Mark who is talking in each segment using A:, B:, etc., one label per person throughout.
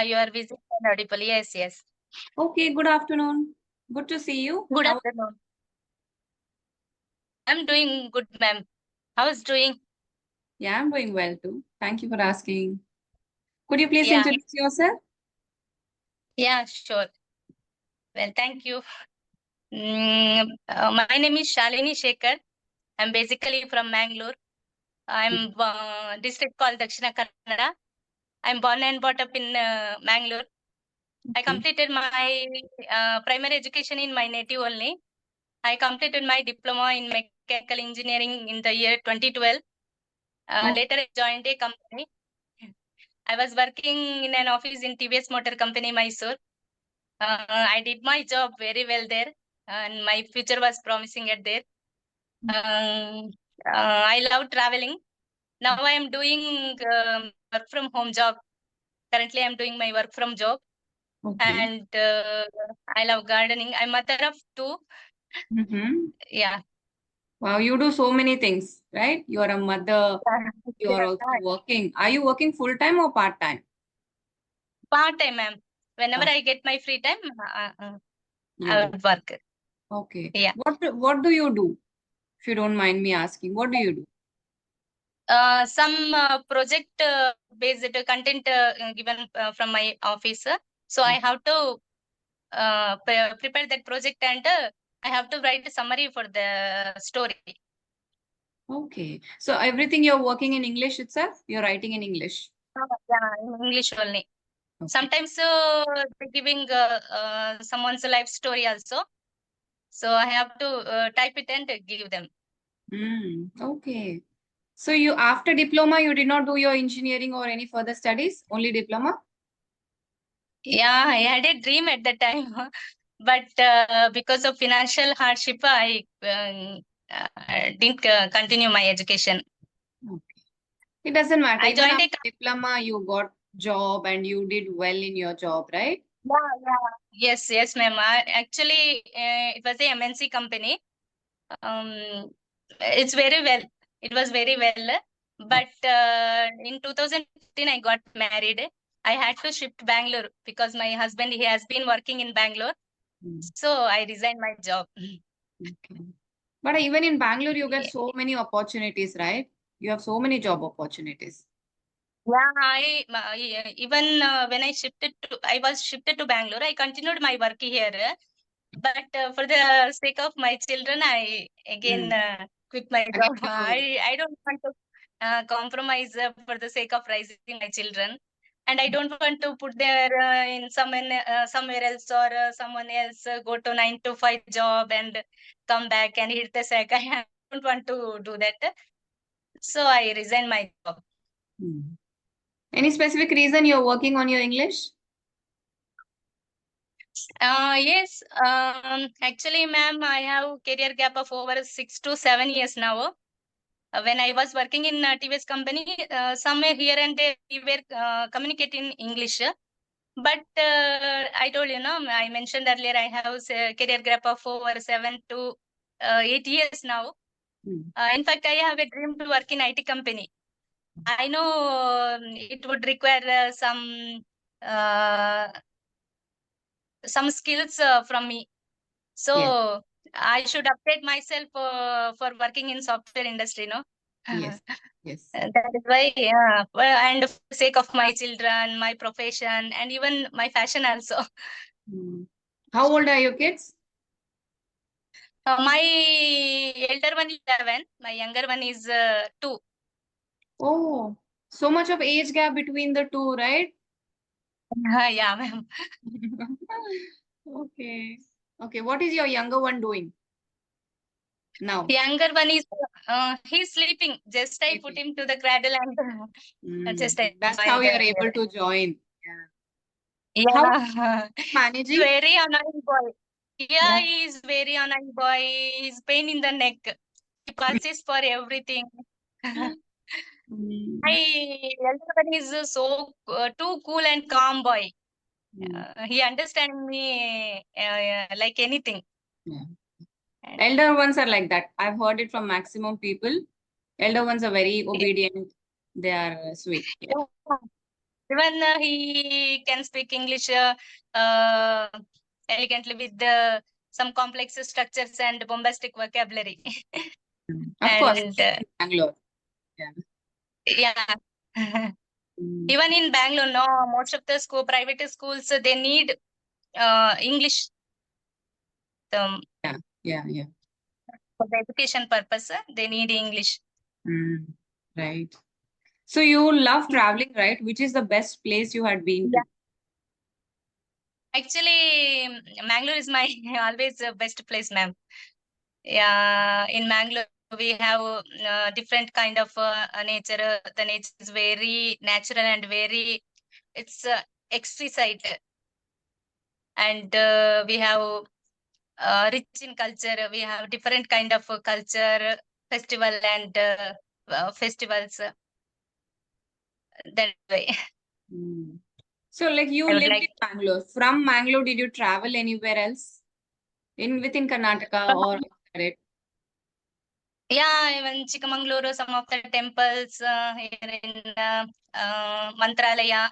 A: Yeah, you are visible and audible. Yes, yes.
B: Okay, good afternoon. Good to see you.
A: Good
B: How-
A: afternoon. I'm doing good, ma'am. How is doing?
B: Yeah, I'm doing well too. Thank you for asking. Could you please
A: Yeah,
B: introduce yourself?
A: yeah, sure. Well, thank you. My name is Shalini Shekhar. I'm basically from Mangalore. I'm district called Dakshina Kannada. I'm born and brought up in Mangalore. I
B: Okay.
A: completed my primary education in my native only. I completed my diploma in mechanical engineering in the year 2012.
B: Oh,
A: Later, I joined a company. I was working in an office in TVS Motor Company, Mysore. I did my job very well there, and my future was promising at there. I love traveling. Now I am doing work from home job. Currently, I'm doing my work from job,
B: okay.
A: and I love gardening. I'm mother of two.
B: Mm-hmm.
A: Yeah.
B: Wow, you do so many things, right? You are a mother. You are also
A: Yeah.
B: working. Are you working full time or part time?
A: Part time, ma'am. Whenever
B: Oh,
A: I get my free time,
B: you
A: I
B: do.
A: would work.
B: Okay.
A: Yeah.
B: What do you do? If you don't mind me asking, what do you do?
A: Some project based content given from my office. So I
B: Mm.
A: have to prepare that project, and I have to write a summary for the story.
B: Okay. So everything you're working in English itself? You're writing in English.
A: Yeah, in English only.
B: Okay.
A: Sometimes they're giving someone's life story also. So I have to type it and give them.
B: Okay. So you after diploma, you did not do your engineering or any further studies, only diploma?
A: Yeah, I had a dream at the time, but because of financial hardship, I didn't continue my education.
B: Okay. It doesn't matter.
A: I
B: Even
A: joined a
B: after diploma, you got job and you did well in your job, right?
A: yeah. Yes, yes, ma'am. Actually, it was a MNC company. Um, it's very well. It was very well.
B: Oh.
A: But in 2015, I got married. I had to shift Bangalore because my husband, he has been working in Bangalore.
B: Mm,
A: So I resigned my job.
B: okay. But even in Bangalore, you get
A: Yeah,
B: so many opportunities, right? You have so many job opportunities.
A: even when I was shifted to Bangalore. I continued my work here, but for the sake of my children, I again
B: Mm.
A: quit my
B: Again,
A: job.
B: you,
A: I don't want to compromise for the sake of raising my children, and I don't want to put their in somewhere else, or someone else go to 9 to 5 job and come back and hit the sack. I don't want to do that, so I resigned my job.
B: Mm. Any specific reason you're working on your English?
A: Yes, actually, ma'am, I have career gap of over 6 to 7 years now. When I was working in TVS company, somewhere here and there we were communicating English. But I told you, no, I mentioned earlier I have a career gap of over 7 to 8 years now.
B: Mm.
A: In fact, I have a dream to work in IT company. I know it would require uh, some skills from me.
B: Yes,
A: So I should update myself for working in software industry, no?
B: yes, yes.
A: That is why, yeah. Well, and for the sake of my children, my profession, and even my fashion also.
B: Mm. How old are your kids?
A: My elder one is 11. My younger one is 2.
B: Oh, so much of age gap between the two, right?
A: Yeah, ma'am.
B: Okay. Okay. What is your younger one doing now?
A: Younger one is he's sleeping. Just I put
B: Sleeping.
A: him to the cradle and just
B: That's how
A: enjoying
B: you're
A: the
B: able to join. Yeah. How
A: yeah. He's
B: managing?
A: very annoying boy. Yeah,
B: Yeah.
A: he is very annoying boy. He's pain in the neck. He passes for everything.
B: Mm,
A: My elder one is so too cool and calm boy.
B: mm,
A: He understands me like anything.
B: yeah.
A: And
B: Elder ones are like that. I've heard it from maximum people. Elder ones are very obedient. They are sweet. Yeah.
A: yeah, Even he can speak English elegantly with some complex structures and bombastic vocabulary.
B: Of course,
A: And
B: in Bangalore. Yeah.
A: yeah.
B: Mm.
A: Even in Bangalore, no, most of the private schools, they need English
B: Yeah, yeah, yeah.
A: for the education purpose. They need English.
B: Mm. Right. So you love traveling, right? Which is the best place you had been
A: Yeah.
B: to?
A: Actually, Mangalore is my always best place, ma'am. Yeah, in Mangalore we have different kind of nature. The nature is very natural and very it's exquisite, and we have rich in culture. We have different kind of culture, festival and festivals. That way,
B: Mm. So like you
A: I would
B: lived
A: like.
B: in Bangalore. From Bangalore, did you travel anywhere else? Within Karnataka or outside it?
A: Yeah, even Chikmagaluru, some of the temples here in Mantralaya,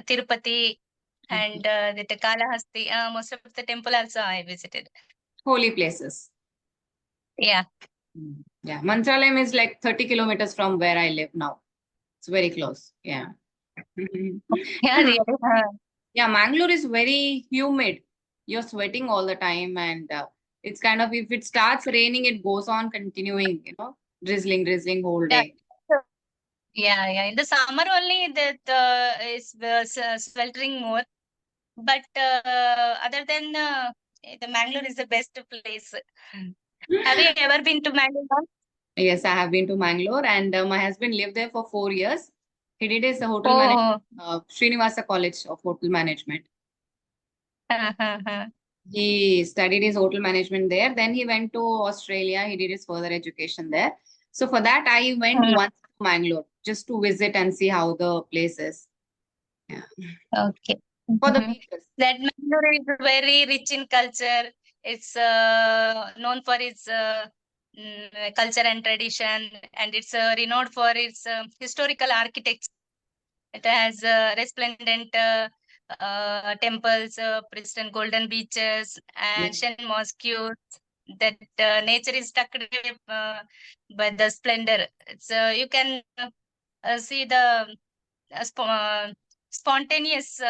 A: Tirupati,
B: Okay.
A: and the Kalahasti. Most of the temple also I visited.
B: Holy places.
A: Yeah.
B: Mm. Yeah. Mantralayam is like 30 kilometers from where I live now. It's very close. Yeah.
A: Yeah, really.
B: Yeah, Mangalore is very humid. You're sweating all the time, and it's kind of if it starts raining, it goes on continuing, drizzling, drizzling whole
A: Yeah.
B: day.
A: Yeah, yeah. In the summer only that is sweltering more. But other than the Mangalore is the best place. Have you ever been to Mangalore?
B: Yes, I have been to Mangalore, and my husband lived there for 4 years. He did his hotel management,
A: Oh,
B: Srinivasa College of Hotel Management.
A: uh, uh, uh.
B: He studied his hotel management there. Then he went to Australia. He did his further education there. So for that, I went
A: Mm,
B: once to Mangalore just to visit and see how the place is. Yeah.
A: okay.
B: For the
A: Mhm.
B: beaches.
A: That Mangalore is very rich in culture. It's known for its culture and tradition, and it's renowned for its historical architecture. It has resplendent temples, pristine golden beaches,
B: Yeah.
A: ancient mosques. That nature is struck by the splendor. It's you can see the spontaneous,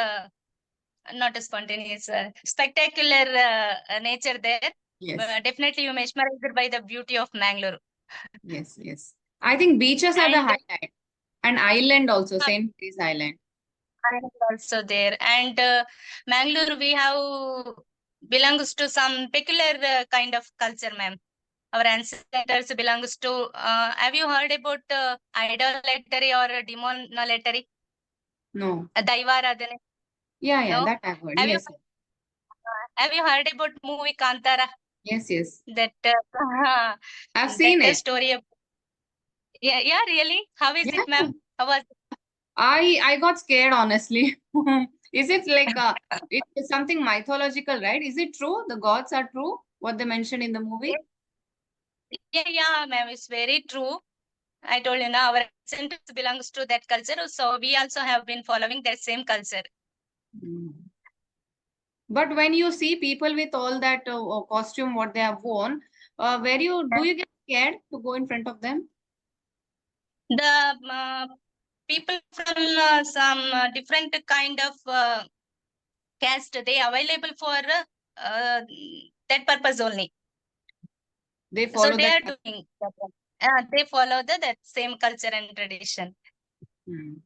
A: not a spontaneous, spectacular nature there.
B: Yes.
A: Definitely, you mesmerized by the beauty of Mangalore.
B: Yes. Yes. I think beaches are the
A: And
B: highlight. And island also, St. Mary's Island.
A: Ireland also there. And Mangalore, we have belongs to some peculiar kind of culture, ma'am. Our ancestors belongs to. Have you heard about idolatry or demonolatory?
B: No.
A: Daivaradhana?
B: Yeah, yeah,
A: No.
B: that I've heard.
A: Have you
B: Yes.
A: have you heard about movie Kantara?
B: Yes, yes.
A: That
B: I've
A: that
B: seen it.
A: story of. Yeah, yeah, really. How is
B: Yeah.
A: it, ma'am? How was
B: I got scared, honestly. Is it like it's something mythological, right? Is it true? The gods are true? What they mentioned in the movie?
A: it? Yeah, yeah, ma'am. It's very true. I told you now our center belongs to that culture, so we also have been following that same culture.
B: Mm. But when you see people with all that costume, what they have worn, do you get scared to go in front of them?
A: The people from some different kind of caste, they available for that purpose only.
B: They
A: So
B: follow
A: they
B: that.
A: are doing that one. They follow that same culture and tradition.
B: Mm.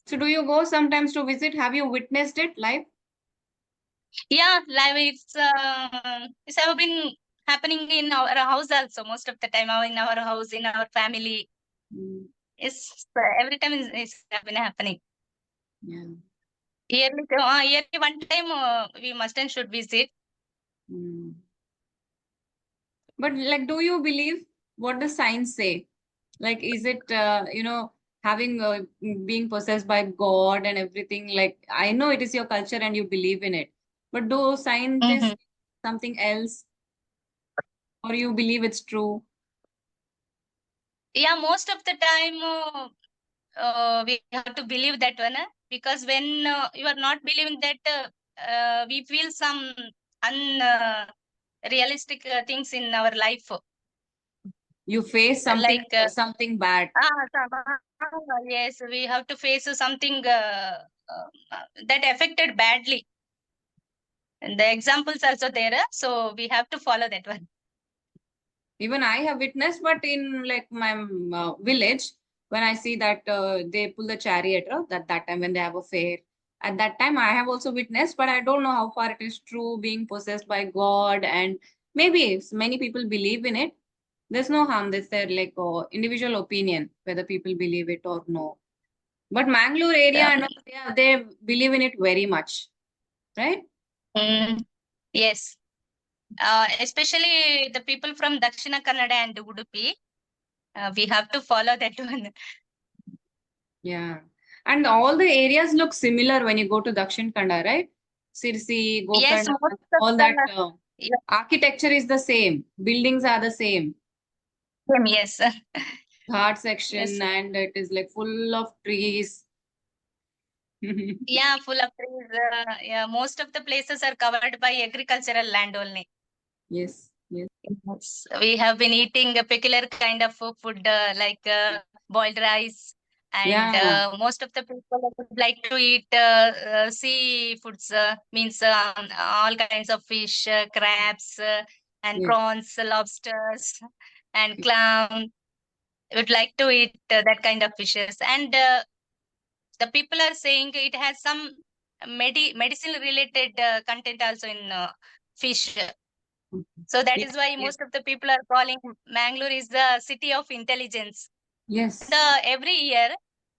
B: So do you go sometimes to visit? Have you witnessed it live?
A: Yeah, live it's have been happening in our house also most of the time. In our house, in our family.
B: Mm.
A: It's every time it's been happening.
B: Yeah.
A: Yearly one time we must and should visit.
B: Mm. But like, do you believe what the science say? Like, is it, having being possessed by God and everything? Like, I know it is your culture and you believe in it, but do scientists
A: Mhm.
B: something else, or you believe it's true?
A: Yeah, most of the time we have to believe that one, because when you are not believing that, we feel some unrealistic things in our life.
B: You face something,
A: Like,
B: something bad.
A: yes, we have to face something that affected badly. And the examples also there, so we have to follow that one.
B: Even I have witnessed, but in like my village, when I see that they pull the chariot, that time when they have a fair, at that time I have also witnessed, but I don't know how far it is true, being possessed by God, and maybe many people believe in it. There's no harm. There's their like individual opinion whether people believe it or no. But Mangalore area, I
A: Um,
B: know they believe in it very much, right?
A: mm, yes, especially the people from Dakshina Kannada and Udupi, we have to follow that one.
B: Yeah. And all the areas look similar when you go to Dakshin Kanda, right? Sirsi,
A: Yes,
B: Gokarna,
A: most of
B: all that
A: the yeah,
B: architecture is the same. Buildings are the same.
A: yes,
B: Ghat section,
A: yes,
B: and it is like full of trees.
A: yeah, full of trees. Yeah, most of the places are covered by agricultural land only.
B: Yes, yes.
A: Yes. We have been eating a peculiar kind of food, like boiled rice, and
B: Yeah,
A: most of the people would like to eat seafoods, means all kinds of fish, crabs, and
B: yes.
A: prawns, lobsters, and clam. Would like to eat that kind of fishes, and the people are saying it has some medicine related content also in fish. So that
B: Yes,
A: is why
B: yes,
A: most of the people are calling Mangalore is the city of intelligence.
B: yes,
A: The every year,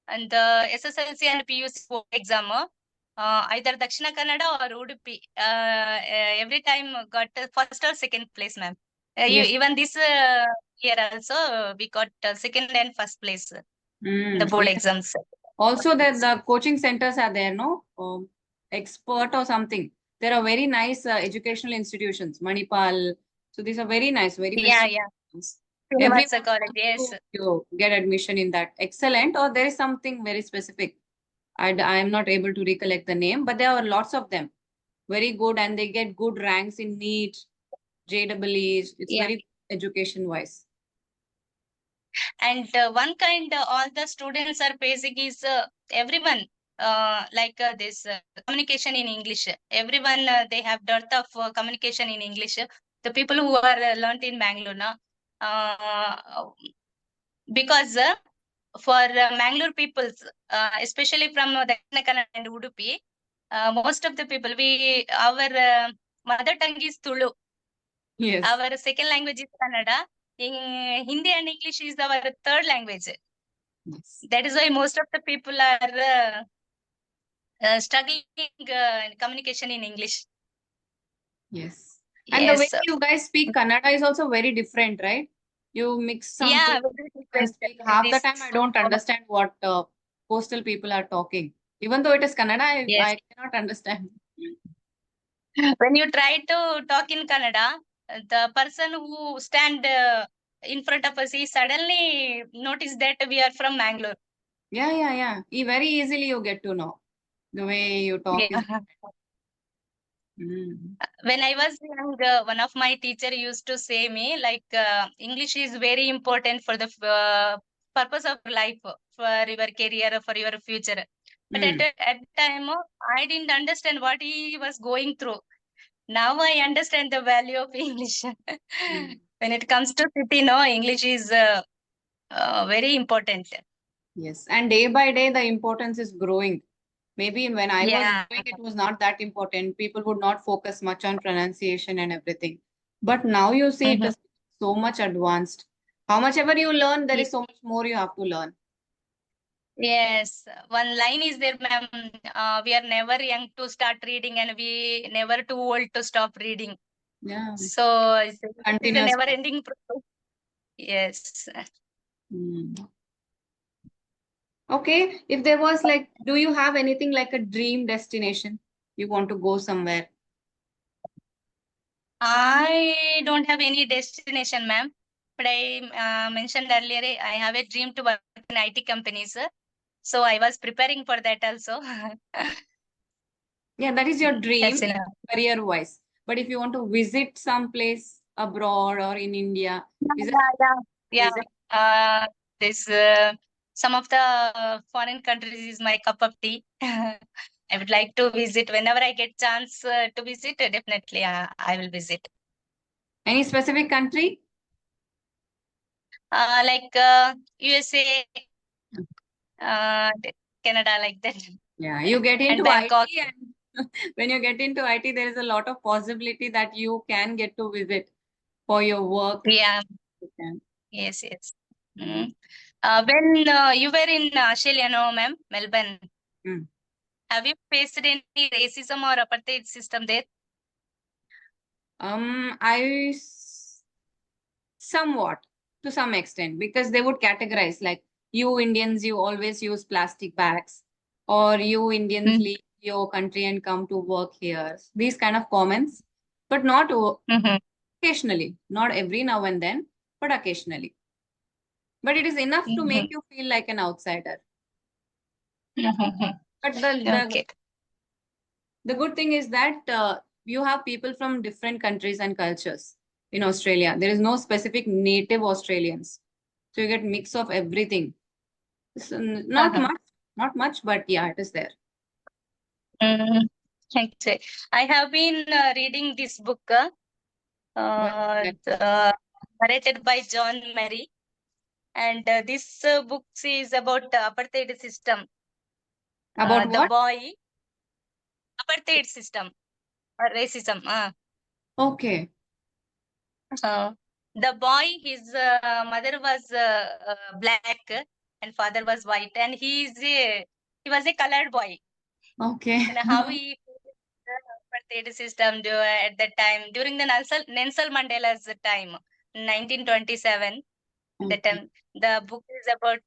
A: and the SSLC and PUC board exam, either Dakshina Kannada or Udupi, every time got first or second place, ma'am.
B: yes.
A: Even this year also, we got second and first place in the
B: Mm,
A: board
B: yeah.
A: exams.
B: Also, the coaching centers are there, no? Expert or something. There are very nice educational institutions, Manipal. So these are very nice, very
A: Yeah,
B: prestigious
A: yeah.
B: ones.
A: Srinivasa
B: Everyone
A: College,
B: wants
A: yes.
B: to get admission in that. Excellent. Or there is something very specific. I am not able to recollect the name, but there are lots of them. Very good, and they get good ranks in NEET, JEE. It's
A: Yeah.
B: very education wise.
A: And one kind all the students are facing is everyone like this communication in English. Everyone they have dearth of communication in English. The people who are learnt in Bangalore now, because for Mangalore peoples, especially from the Kannada and Udupi, most of the people we our mother tongue is Tulu.
B: Yes.
A: Our second language is Kannada. In Hindi and English is our third language.
B: Yes.
A: That is why most of the people are struggling in communication in English.
B: Yes. And the way
A: Yes.
B: you guys speak Kannada is also very different, right? You mix
A: Yeah,
B: something
A: very
B: and
A: different.
B: speak. Half the
A: This.
B: time I don't understand what coastal people are talking. Even though it is Kannada,
A: Yes.
B: I cannot understand.
A: When you try to talk in Kannada, the person who stand in front of us, he suddenly notice that we are from Mangalore.
B: Yeah, yeah, yeah. Very easily you get to know. The way you talk is
A: Yeah.
B: mm.
A: When I was young, one of my teacher used to say me like English is very important for the purpose of life, for your career, for your future. But
B: Mm.
A: at the time, I didn't understand what he was going through. Now I understand the value of English.
B: Mm.
A: When it comes to city, no, English is very important.
B: Yes. And day by day, the importance is growing. Maybe when I was
A: Yeah.
B: growing, it was not that important. People would not focus much on pronunciation and everything. But now you see it
A: Mhm.
B: is so much advanced. How much ever you learn, there
A: Ye-
B: is so much more you have to learn.
A: Yes, one line is there, ma'am. We are never young to start reading, and we never too old to stop reading.
B: Yeah,
A: So it's a
B: continuous process.
A: never-ending process. Yes.
B: Hmm. Okay, if there was like, do you have anything like a dream destination? You want to go somewhere?
A: I don't have any destination, ma'am. But I mentioned earlier, I have a dream to work in IT companies. So I was preparing for that also.
B: Yeah, that is your
A: That's
B: dream
A: enough.
B: career-wise. But if you want to visit some place abroad or in India, is there
A: Yeah, yeah, yeah.
B: visit?
A: This some of the foreign countries is my cup of tea. I would like to visit whenever I get chance to visit. Definitely, I will visit.
B: Any specific country?
A: Like USA, Canada, like that,
B: Yeah, you get
A: and
B: into
A: Bangkok.
B: IT, and when you get into IT, there is a lot of possibility that you can get to visit for your work.
A: Yeah,
B: You can.
A: yes, yes.
B: Mm.
A: Mm. When you were in Australia, no, ma'am, Melbourne,
B: Mm.
A: have you faced any racism or apartheid system there?
B: I somewhat to some extent because they would categorize like you Indians, you always use plastic bags, or you Indians leave your country and come to work here. These kind of comments, but not
A: Mm-hmm.
B: occasionally, not every now and then, but occasionally. But it is enough to
A: Mm-hmm.
B: make you feel like an outsider.
A: Mm-hmm.
B: But
A: Okay.
B: the good thing is that you have people from different countries and cultures in Australia. There is no specific native Australians. So you get mix of everything. So
A: Uh-huh.
B: not much, but yeah, it is there.
A: Mm, okay. I have been reading this book,
B: What is that?
A: narrated by John Murray, and this book is about apartheid system.
B: About
A: The
B: what?
A: boy apartheid system or racism.
B: Okay.
A: Uh, the boy, his mother was black and father was white, and he was a colored boy.
B: Okay.
A: And how he faced the apartheid system at that time during the Nelson Mandela's time, 1927. At that
B: Okay.
A: time, the book is about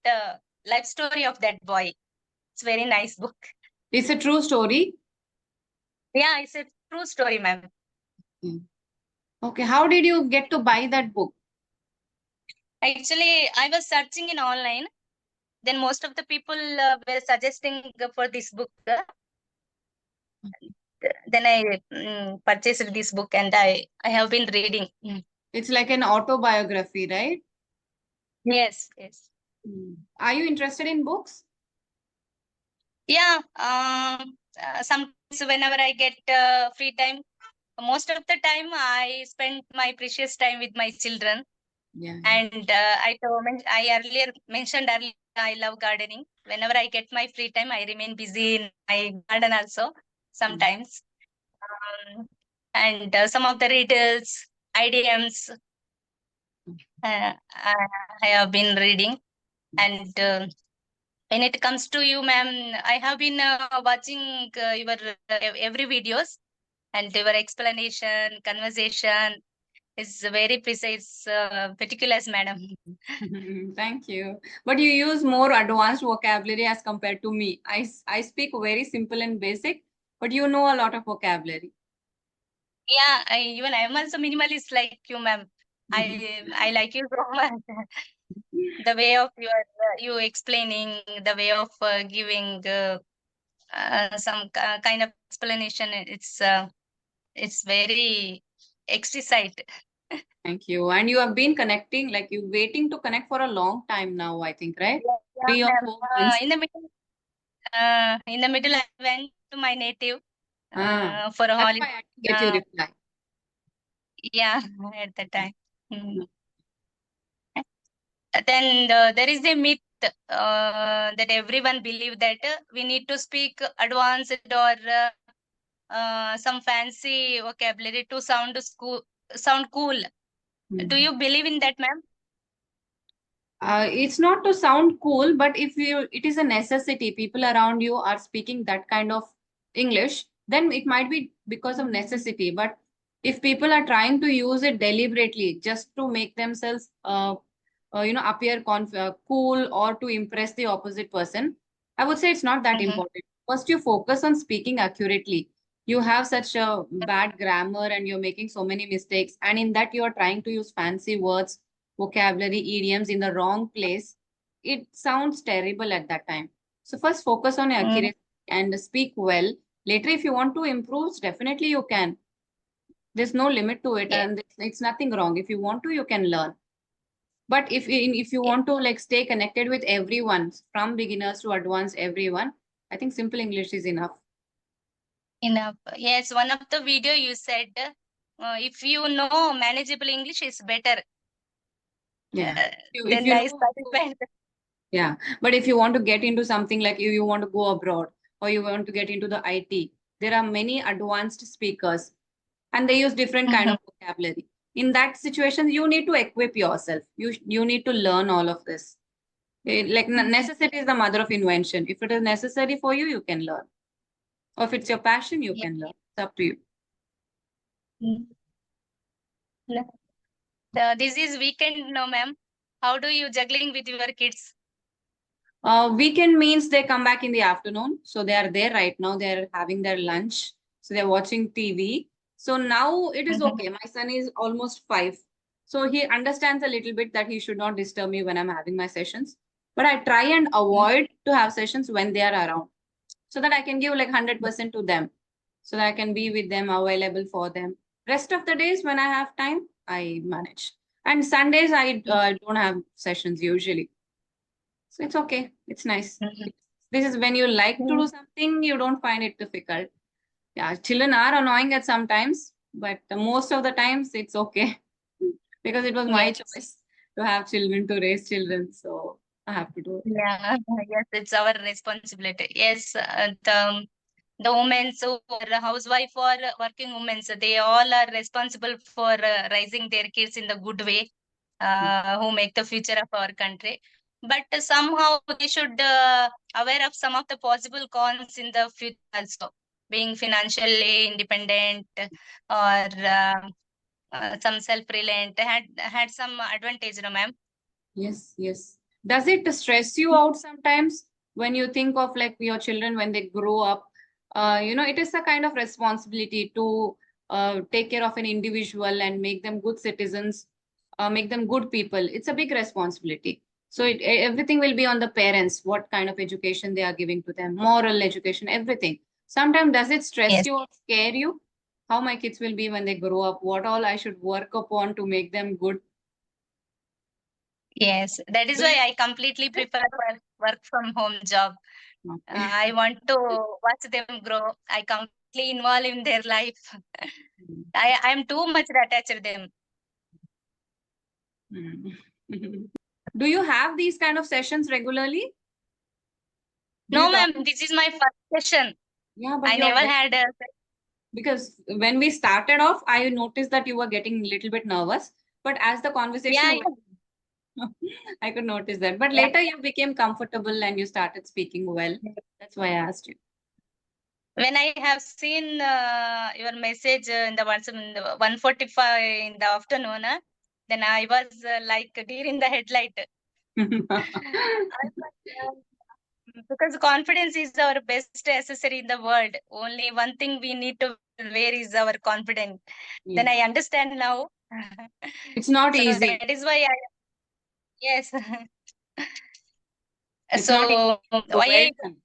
A: life story of that boy. It's very nice book.
B: It's a true story.
A: Yeah, it's a true story, ma'am.
B: Hmm. Okay. How did you get to buy that book?
A: Actually, I was searching in online. Then most of the people were suggesting for this book. Then I purchased this book, and I have been reading.
B: It's like an autobiography, right?
A: Yes, yes.
B: Hmm. Are you interested in books?
A: Yeah. Sometimes whenever I get free time, most of the time I spend my precious time with my children.
B: Yeah.
A: And I earlier mentioned earlier, I love gardening. Whenever I get my free time, I remain busy in my garden also
B: Hmm.
A: sometimes. And some of the riddles, idioms, I have been reading. And when it comes to you, ma'am, I have been watching your every videos, and your explanation, conversation is very precise, meticulous, madam.
B: Thank you. But you use more advanced vocabulary as compared to me. I speak very simple and basic, but you know a lot of vocabulary.
A: Yeah, even I'm also minimalist like you, ma'am. I like you so much. The way of you explaining, the way of giving some kind of explanation. It's very exquisite.
B: Thank you. And you have been connecting, like you waiting to connect for a long time now, I think, right?
A: Yeah, yeah,
B: 3 or 4 months.
A: in the middle, I went to my native
B: Ah,
A: for a
B: that's
A: holiday.
B: why I didn't get your
A: Uh,
B: reply.
A: yeah, at the time. Then there is a myth that everyone believe that we need to speak advanced or some fancy vocabulary to sound cool. Do
B: Hmm.
A: you believe in that, ma'am?
B: It's not to sound cool, but if you, it is a necessity. People around you are speaking that kind of English, then it might be because of necessity. But if people are trying to use it deliberately just to make themselves, appear cool or to impress the opposite person, I would say it's not that
A: Mm-hmm.
B: important. First, you focus on speaking accurately. You have such a bad grammar and you're making so many mistakes, and in that you are trying to use fancy words, vocabulary, idioms in the wrong place. It sounds terrible at that time. So first focus on
A: Mm.
B: accuracy and speak well. Later, if you want to improve, definitely you can. There's no limit to it,
A: Yeah.
B: and it's nothing wrong. If you want to, you can learn. But if you
A: Yeah.
B: want to like stay connected with everyone, from beginners to advanced, everyone, I think simple English is enough.
A: Enough. Yes, one of the video you said, if you know manageable English is better.
B: Yeah.
A: Uh,
B: If
A: then
B: you
A: I
B: know how to,
A: satisfied.
B: yeah. But if you want to get into something like you want to go abroad or you want to get into the IT, there are many advanced speakers and they use different kind
A: Mhm.
B: of vocabulary. In that situation, you need to equip yourself. You need to learn all of this. Like necessity is the mother of invention. If it is necessary for you, you can learn. Or if it's your passion, you
A: Yeah.
B: can learn. It's up to you.
A: Mm. No. This is weekend, no, ma'am. How do you juggling with your kids?
B: Weekend means they come back in the afternoon. So they are there right now. They're having their lunch. So they're watching TV. So now it is
A: Mhm.
B: okay. My son is almost 5. So he understands a little bit that he should not disturb me when I'm having my sessions. But I try and avoid to have sessions when they are around so that I can give like 100% to them. So that I can be with them, available for them. Rest of the days when I have time, I manage. And Sundays, I don't have sessions usually. So it's okay. It's nice.
A: Mhm.
B: This is when you like to
A: Mhm.
B: do something, you don't find it difficult. Yeah, children are annoying at sometimes, but most of the times it's okay because it was my
A: Yes.
B: choice to have children, to raise children. So I have to do it.
A: Yeah. Yes, it's our responsibility. Yes, the women who are a housewife or working women, so they all are responsible for raising their kids in the good way, who make the future of our country. But somehow they should aware of some of the possible cons in the future also, being financially independent or some self-reliant had some advantage, no, ma'am.
B: Yes, yes. Does it stress you out sometimes when you think of like your children when they grow up? It is a kind of responsibility to take care of an individual and make them good citizens, make them good people. It's a big responsibility. So everything will be on the parents, what kind of education they are giving to them, moral education, everything. Sometimes does it stress
A: Yes.
B: you or scare you? How my kids will be when they grow up? What all I should work upon to make them good?
A: Yes, that is
B: Do
A: why
B: you
A: I completely prefer work from home job.
B: okay.
A: I want to watch them grow. I completely involve in their life. I am too much attached to them.
B: Mm. Do you have these kind of sessions regularly? Do you
A: No,
B: talk?
A: ma'am, this is my first session.
B: Yeah, but
A: I
B: you're
A: never
B: very,
A: had a.
B: because when we started off, I noticed that you were getting a little bit nervous. But as the
A: Yeah,
B: conversation
A: yeah,
B: went, I could notice that. But
A: yeah.
B: later you became comfortable and you started speaking well. That's why I asked you.
A: When I have seen your message in the WhatsApp in the 1:45 in the afternoon, then I was like deer in the headlight. I was, because confidence is our best accessory in the world. Only one thing we need to wear is our confidence. Then
B: Yes.
A: I understand now.
B: It's not
A: So
B: easy.
A: that is why I, yes.
B: It's not easy.
A: So
B: Well
A: why
B: done.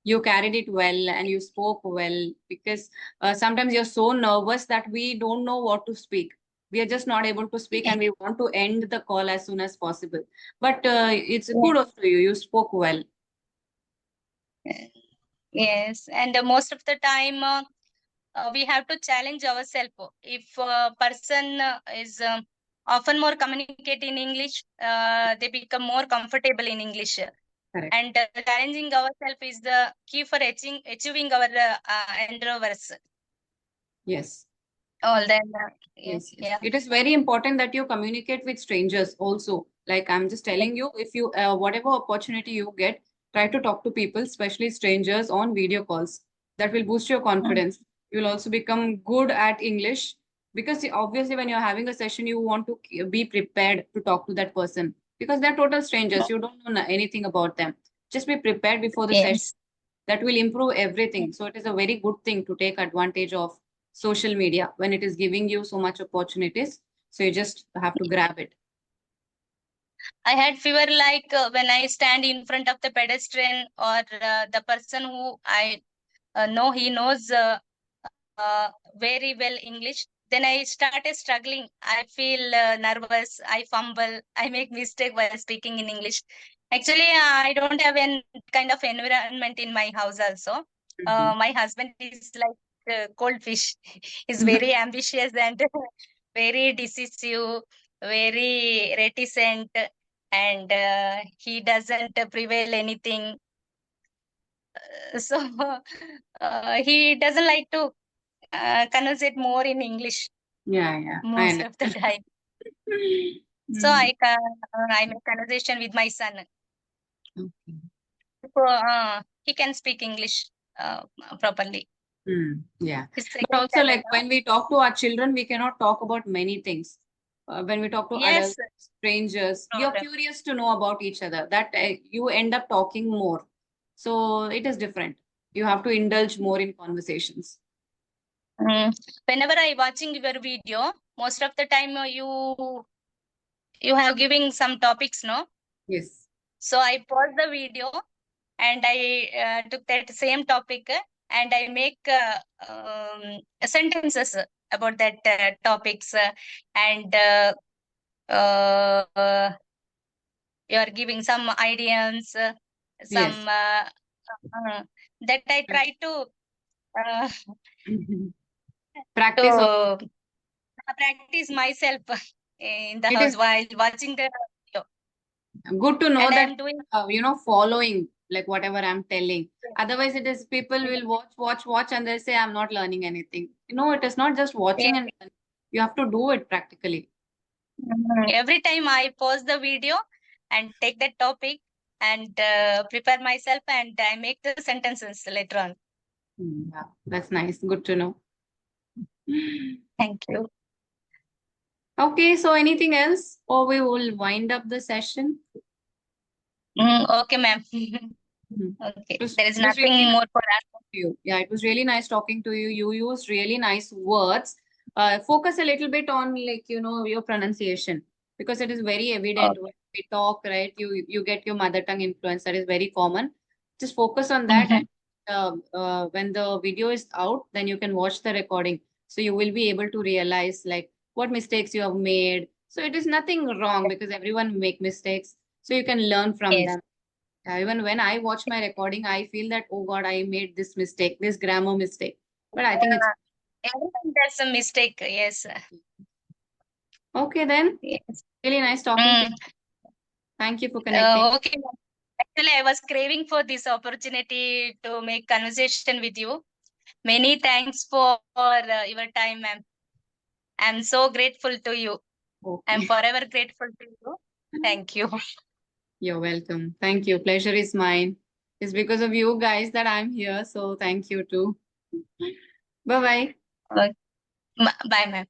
B: You carried it well and you spoke well because sometimes you're so nervous that we don't know what to speak. We are just not able to speak
A: I,
B: and we want to end the call as soon as possible. But it's
A: yeah.
B: kudos to you. You spoke well.
A: Yes, and most of the time we have to challenge ourselves. If a person is often more communicate in English, they become more comfortable in English.
B: Correct.
A: And challenging ourselves is the key for achieving our endeavors.
B: Yes.
A: All then,
B: Yes, yes.
A: yeah,
B: It is very important that you communicate with strangers also. Like I'm just telling you, if you, whatever opportunity you get, try to talk to people, especially strangers on video calls. That will boost your confidence. You'll also become good at English because obviously when you're having a session, you want to be prepared to talk to that person because they're total strangers. You don't know anything about them. Just be prepared before the session.
A: yes,
B: That will improve everything. So it is a very good thing to take advantage of social media when it is giving you so much opportunities. So you just have to grab it.
A: I had fever like when I stand in front of the pedestrian or the person who I know he knows uh, very well English. Then I started struggling. I feel nervous. I fumble. I make mistake while speaking in English. Actually, I don't have an kind of environment in my house also.
B: Mhm.
A: My husband is like cold fish. He's very ambitious and very decisive, very reticent, and he doesn't prevail anything. So he doesn't like to conversate more in English
B: Yeah, yeah, I
A: most of the
B: understand.
A: time. So
B: Mm,
A: I make conversation with my son.
B: okay.
A: So he can speak English properly.
B: Yeah.
A: He's
B: But
A: second
B: also,
A: standard
B: like
A: now.
B: when we talk to our children, we cannot talk about many things. When we talk to
A: Yes,
B: adults, strangers, you're
A: problem.
B: curious to know about each other. That you end up talking more. So it is different. You have to indulge more in conversations.
A: Mm. Whenever I watching your video, most of the time you have giving some topics, no?
B: Yes.
A: So I pause the video and I took that same topic and I make sentences about that topics and you are giving some ideas,
B: Yes.
A: some uh, that I try uh,
B: Practice.
A: to practice myself in the
B: It
A: house
B: is
A: while watching the video,
B: good to know
A: and I
B: that
A: am doing.
B: following like whatever I'm telling. Otherwise, it is people will watch, and they say I'm not learning anything. It is not just
A: Yeah.
B: watching and learning. You have to do it practically.
A: Every time I pause the video and take that topic and prepare myself and I make the sentences later on.
B: Yeah, that's nice. Good to know.
A: Thank you.
B: Okay, so anything else, or we will wind up the session?
A: Okay, ma'am.
B: Mhm.
A: Okay,
B: It was
A: there is
B: it was really
A: nothing more for us.
B: to you. Yeah, it was really nice talking to you. You used really nice words. Focus a little bit on your pronunciation because it is very evident when we talk, right? You get your mother tongue influence. That is very common. Just focus on that,
A: Mhm.
B: and when the video is out, then you can watch the recording. So you will be able to realize like what mistakes you have made. So it is nothing wrong because everyone make mistakes. So you can learn from
A: Yes.
B: them. Even when I watch my recording, I feel that, oh God, I made this mistake, this grammar mistake. But I think it's
A: Everyone does a mistake. Yes.
B: okay then.
A: Yes.
B: Really nice talking to you.
A: Mm.
B: Thank you for connecting.
A: Okay, ma'am. Actually, I was craving for this opportunity to make conversation with you. Many thanks for your time, ma'am. I'm so grateful to you. I'm
B: Okay.
A: forever grateful to you. Thank you.
B: You're welcome. Thank you. Pleasure is mine. It's because of you guys that I'm here. So thank you too. Bye bye.
A: Bye, ma'am.